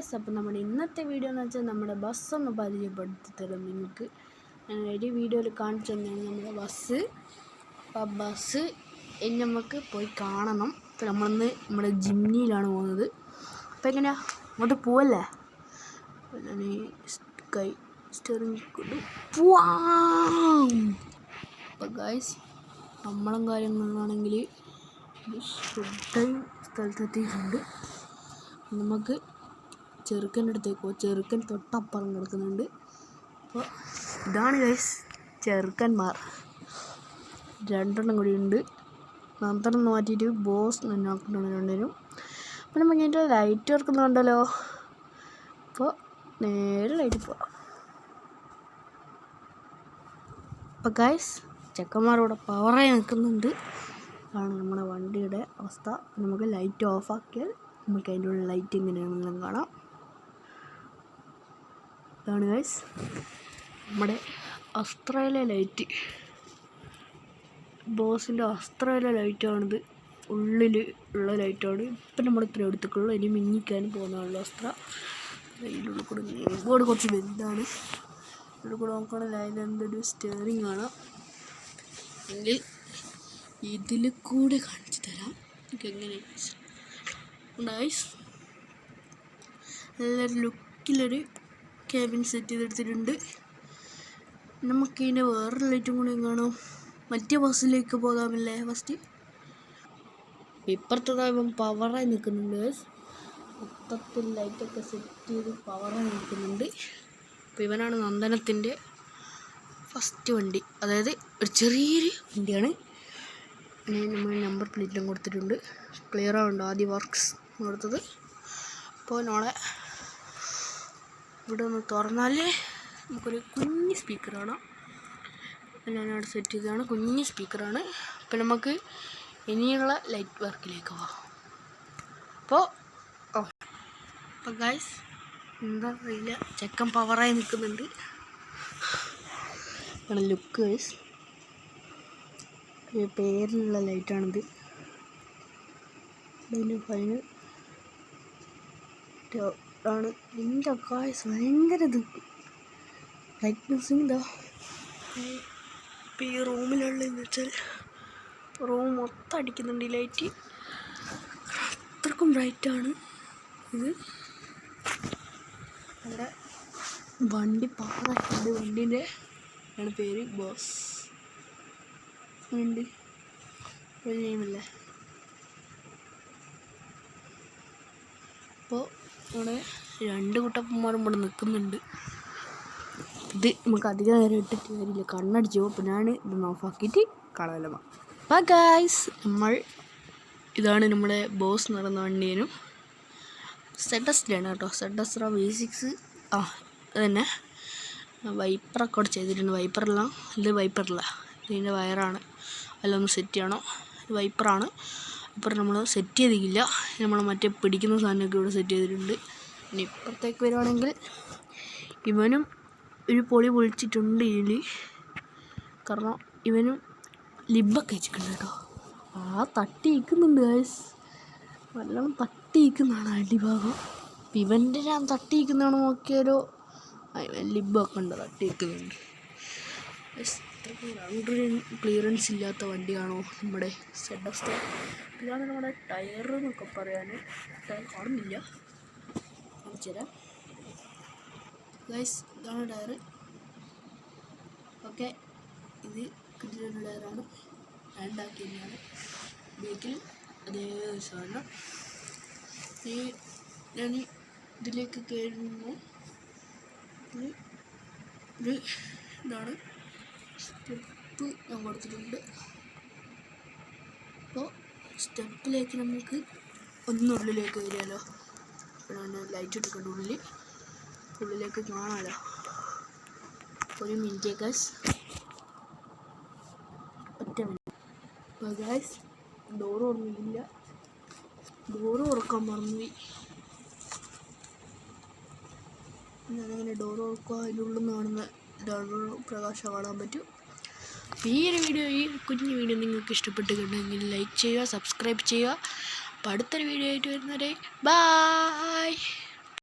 Guys, അപ്പോൾ നമ്മുടെ ഇന്നത്തെ വീഡിയോ എന്ന് വെച്ചാൽ നമ്മുടെ ബസ്സൊന്ന് പരിചയപ്പെടുത്തി തരും നിങ്ങൾക്ക്. ഞാൻ ഒരു വീഡിയോയിൽ കാണിച്ചു തന്നെയാണ് നമ്മുടെ ബസ്. അപ്പോൾ ആ ബസ് ഇനി നമുക്ക് പോയി കാണണം. അപ്പോൾ നമ്മളിന്ന് നമ്മുടെ ജിമ്നിയിലാണ് പോകുന്നത്. അപ്പോൾ എങ്ങനെയാ അങ്ങോട്ട് പോവല്ലേ? ഞാൻ കൈ സ്റ്റെറിങ് കൊണ്ട് പോവാം. അപ്പോൾ ഗൈസ്, നമ്മളും കാര്യങ്ങളാണെങ്കിൽ സ്ഥലത്തെത്തിയിട്ടുണ്ട്. നമുക്ക് ചെറുക്കൻ്റെ അടുത്തേക്ക് പോകും. ചെറുക്കൻ തൊട്ടപ്പുറം കിടക്കുന്നുണ്ട്. അപ്പോൾ ഇതാണ് ഗൈസ് ചെറുക്കന്മാർ, രണ്ടെണ്ണം കൂടി ഉണ്ട്. നന്ദനം മാറ്റിയിട്ട് ബോസ് നന്നാക്കുന്നുണ്ട് രണ്ടുപേരും. അപ്പോൾ നമുക്ക് അതിൻ്റെ ലൈറ്റ് വർക്കുന്നുണ്ടല്ലോ. അപ്പോൾ നേരെ ലൈറ്റ് പോകാം. അപ്പോൾ ഗൈസ്, ചെക്കന്മാരോടെ പവറായി നിൽക്കുന്നുണ്ട്. അതാണ് നമ്മുടെ വണ്ടിയുടെ അവസ്ഥ. നമുക്ക് ലൈറ്റ് ഓഫാക്കിയാൽ നമുക്ക് അതിൻ്റെ ഉള്ളിൽ ലൈറ്റ് എങ്ങനെയാണെന്നും കാണാം. ഇതാണ് ഗൈസ് നമ്മുടെ അസ്ത്രയിലെ ലൈറ്റ്, ബോസിൻ്റെ അസ്ത്രയിലെ ലൈറ്റാണിത്. ഉള്ളിൽ ഉള്ള ലൈറ്റാണ്. ഇപ്പം നമ്മൾ ഇത്ര എടുത്തിട്ടുള്ളൂ. ഇനി മിന്നിക്കാൻ പോകുന്നതാണല്ലോ അസ്ത്ര. അതിൻ്റെ കൂടെ ബോർഡ് കുറച്ച് വലുതാണ്. ഇതിൽ കൂടെ നോക്കുകയാണെങ്കിൽ അതിലെന്തൊരു സ്റ്റെയറിങ് കാണാം. എങ്കിൽ ഇതിൽ കൂടെ കാണിച്ചു തരാം എനിക്ക് എങ്ങനെ നൈസ്. നല്ലൊരു ലുക്കിലൊരു ക്യാബിൻ സെറ്റ് ചെയ്തെടുത്തിട്ടുണ്ട്. നമുക്കിതിൻ്റെ വേറൊരു ലൈറ്റും കൂടി കാണാം. മറ്റേ ബസ്സിലേക്ക് പോകാമല്ലേ ഫസ്റ്റ്. ഇപ്പുറത്തതായപ്പം പവറായി നിൽക്കുന്നുണ്ട്. മൊത്തത്തിൽ ലൈറ്റൊക്കെ സെറ്റ് ചെയ്ത് പവറായി നിൽക്കുന്നുണ്ട്. അപ്പോൾ ഇവനാണ് നന്ദനത്തിൻ്റെ ഫസ്റ്റ് വണ്ടി. അതായത് ഒരു ചെറിയൊരു വണ്ടിയാണ്. നമ്മൾ നമ്പർ പ്ലേറ്റിലും കൊടുത്തിട്ടുണ്ട്. ക്ലിയർ ആവുന്നുണ്ട്. ആദ്യ വർക്ക്സ് കൊടുത്തത്. അപ്പോൾ നമ്മളെ ഇവിടെ ഒന്ന് തുറന്നാൽ നമുക്കൊരു കുഞ്ഞ് സ്പീക്കർ കാണാം. ഞാനവിടെ സെറ്റ് ചെയ്തതാണ്. കുഞ്ഞ് സ്പീക്കറാണ്. അപ്പോൾ നമുക്ക് ഇനിയുള്ള ലൈറ്റ് വർക്കിലേക്ക് പോകാം. അപ്പോൾ ഗൈസ്, എന്താ അറിയില്ല, ചെക്കൻ പവറായി നിൽക്കുന്നുണ്ട്. ലുക്ക് ഗൈസ്, പേരിലുള്ള ലൈറ്റാണിത്. ഇതിൻ്റെ ഫൈനൽ ആണ്. എൻ്റെ ഗൈസ് ഭയങ്കര ഇത് ബ്രൈറ്റ്നസ് എന്താ. ഇപ്പം ഈ റൂമിലുള്ളതെന്ന് വെച്ചാൽ റൂം മൊത്തം അടിക്കുന്നുണ്ട് ഈ ലൈറ്റ്. അത്രക്കും ബ്രൈറ്റാണ് ഇത്. നമ്മുടെ വണ്ടി പാറാക്കിണ്ട്. വണ്ടീൻ്റെ ആണ് പേര് ബോസ്. ഉണ്ട് ഒരു നെയിമല്ലേ. അപ്പോൾ ഇവിടെ രണ്ട് കുട്ടപ്പന്മാരും ഇവിടെ നിൽക്കുന്നുണ്ട്. ഇത് നമുക്ക് അധികം നേരം ഇട്ടിട്ട് കാര്യമില്ല, കണ്ണടിച്ചു പോകും. അപ്പോൾ ഞാൻ ഇത് ഓഫാക്കിയിട്ട് കളവലമ. അപ്പോൾ ഗൈസ്, ഇതാണ് നമ്മുടെ ബോസ് നടന്ന വണ്ടിയേനും സെഡസ്റ്റിലാണ് കേട്ടോ. സെഡസ്ട്ര V6 അത് തന്നെ. വൈപ്പറൊക്കെ അവിടെ ചെയ്തിട്ടുണ്ട്. വൈപ്പറെല്ലാം ഇത് വൈപ്പറില്ല, ഇതിൻ്റെ വയറാണ്. അതിലൊന്ന് സെറ്റ് ചെയ്യണം. ഇത് വൈപ്പറാണ്. ഇപ്പം നമ്മൾ സെറ്റ് ചെയ്തിട്ടില്ല. നമ്മൾ മറ്റേ പിടിക്കുന്ന സാധനമൊക്കെ ഇവിടെ സെറ്റ് ചെയ്തിട്ടുണ്ട്. ഇനി ഇപ്പുറത്തേക്ക് വരുവാണെങ്കിൽ ഇവനും ഒരു പൊളി പൊളിച്ചിട്ടുണ്ട് ഇതിൽ. കാരണം ഇവനും ലിബൊക്കെ വെച്ചിട്ടുണ്ട് കേട്ടോ. തട്ടി ഇരിക്കുന്നുണ്ട് ഗൈസ്, നല്ലോണം തട്ടി ഇരിക്കുന്നതാണ് അടിഭാഗം. അപ്പം ഇവൻ്റെ ഞാൻ തട്ടി ഇരിക്കുന്നതാണോ നോക്കിയാലോ, ലിബൊക്കെ ഉണ്ട്, തട്ടി ഇരിക്കുന്നുണ്ട്. ക്ലിയറൻസ് ഇല്ലാത്ത വണ്ടിയാണോ നമ്മുടെ സെഡസ്ട്ര. ഇതാണ് നമ്മുടെ ടയർ എന്നൊക്കെ പറയാൻ. ടയർ കാണുന്നില്ല, കാണിച്ചു തരാം ഗൈസ്. ഇതാണ് ടയർ. ഓക്കെ, ഇത് കിട്ടുന്ന ടയറാണ്. രണ്ടാക്കി തന്നെയാണ് ബേക്കിൽ അതേ സാധനം. ഞാൻ ഇതിലേക്ക് കയറുന്നു. ഇതാണ് സ്റ്റെപ്പ് ഞാൻ കൊടുത്തിട്ടുണ്ട്. അപ്പോൾ സ്റ്റെപ്പിലേക്ക് നമുക്ക് ഒന്നുള്ളിലേക്ക് വരികയല്ലോ. ഞാൻ ലൈറ്റ് എടുക്കേണ്ട ഉള്ളിലേക്ക് കാണാമല്ലോ. ഒരു മിനിറ്റ് ഗൈസ്, ഒറ്റ മിനിറ്റ്. അപ്പോൾ ഗൈസ്, ഡോറ് തുറന്നില്ല. ഡോറ് തുറക്കാൻ മറന്നുപോയി. ഞാനങ്ങനെ ഡോറ് തുറക്കുക, അതിൻ്റെ ഉള്ളിൽ നിന്ന് കാണുന്ന പ്രകാശം കാണാൻ പറ്റും. ഈ ഒരു വീഡിയോ, ഈ കുഞ്ഞു വീഡിയോ നിങ്ങൾക്ക് ഇഷ്ടപ്പെട്ടിട്ടുണ്ടെങ്കിൽ ലൈക്ക് ചെയ്യുക, സബ്സ്ക്രൈബ് ചെയ്യുക. അപ്പോൾ അടുത്തൊരു വീഡിയോ ആയിട്ട് വരുന്നവരെ ബൈ.